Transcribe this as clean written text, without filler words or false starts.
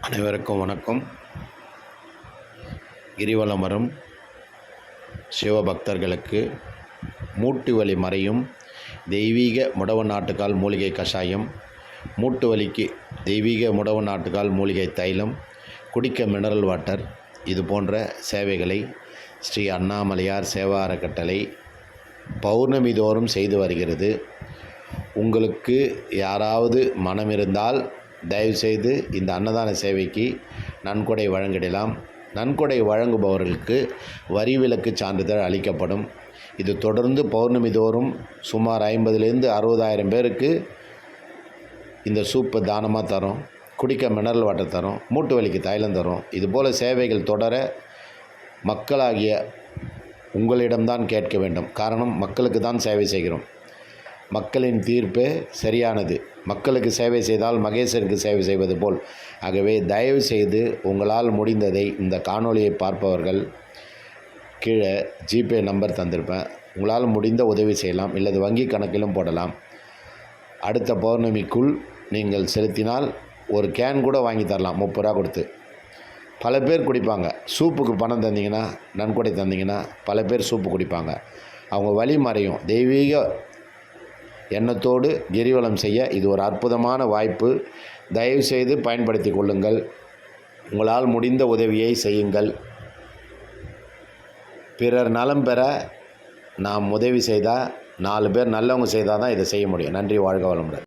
அனைவருக்கும் வணக்கம். கிரிவலம் வரும் சிவபக்தர்களுக்கு மூட்டு வலி மறையும் தெய்வீக முடவ நாட்டுக்கால் மூலிகை கஷாயம், மூட்டு வலிக்கு தெய்வீக முடவ நாட்டுக்கால் மூலிகை தைலம், குடிக்க மினரல் வாட்டர், இது போன்ற சேவைகளை ஸ்ரீ அண்ணாமலையார் சேவா அறக்கட்டளை பௌர்ணமி தோறும் செய்து வருகிறது. உங்களுக்கு யாராவது மனம் இருந்தால் தயவுசெய்து இந்த அன்னதான சேவைக்கு நன்கொடை வழங்கிடலாம். நன்கொடை வழங்குபவர்களுக்கு வரி விலக்கு சான்றிதழ் அளிக்கப்படும். இது தொடர்ந்து பௌர்ணமி தோறும் சுமார் 50,000 60,000 பேருக்கு இந்த சூப்பு தானமாக தரோம். குடிக்க மினரல் வாட்டர் தரோம். மூட்டு வலிக்கு தைலம் தரோம். இதுபோல் சேவைகள் தொடர மக்களாகிய உங்களிடம்தான் கேட்க வேண்டும். காரணம், மக்களுக்கு தான் சேவை செய்கிறோம். மக்களின் தீர்ப்பே சரியானது. மக்களுக்கு சேவை செய்தால் மகேசருக்கு சேவை செய்வது போல். ஆகவே தயவு செய்து உங்களால் முடிந்ததை இந்த காணொளியை பார்ப்பவர்கள் கீழே ஜிபே நம்பர் தந்திருப்பேன். உங்களால் முடிந்த உதவி செய்யலாம். இல்லது வங்கி கணக்கிலும் போடலாம். அடுத்த பௌர்ணமிக்குள் நீங்கள் செலுத்தினால் ஒரு கேன் கூட வாங்கி தரலாம் 30 ரூபா கொடுத்து. பல பேர் குடிப்பாங்க. சூப்புக்கு பணம் தந்தீங்கன்னா, நன்கொடை தந்தீங்கன்னா பல பேர் சூப்பு குடிப்பாங்க. அவங்க வலி மறையும். தெய்வீக எண்ணத்தோடு கிரிவலம் செய்ய இது ஒரு அற்புதமான வாய்ப்பு. தயவுசெய்து பயன்படுத்தி கொள்ளுங்கள். உங்களால் முடிந்த உதவியை செய்யுங்கள். பிறர் நலம் பெற நாம் உதவி செய்தால் 4 பேர் நல்லவங்க செய்தால் தான் இதை செய்ய முடியும். நன்றி. வாழ்க வளமுடன்.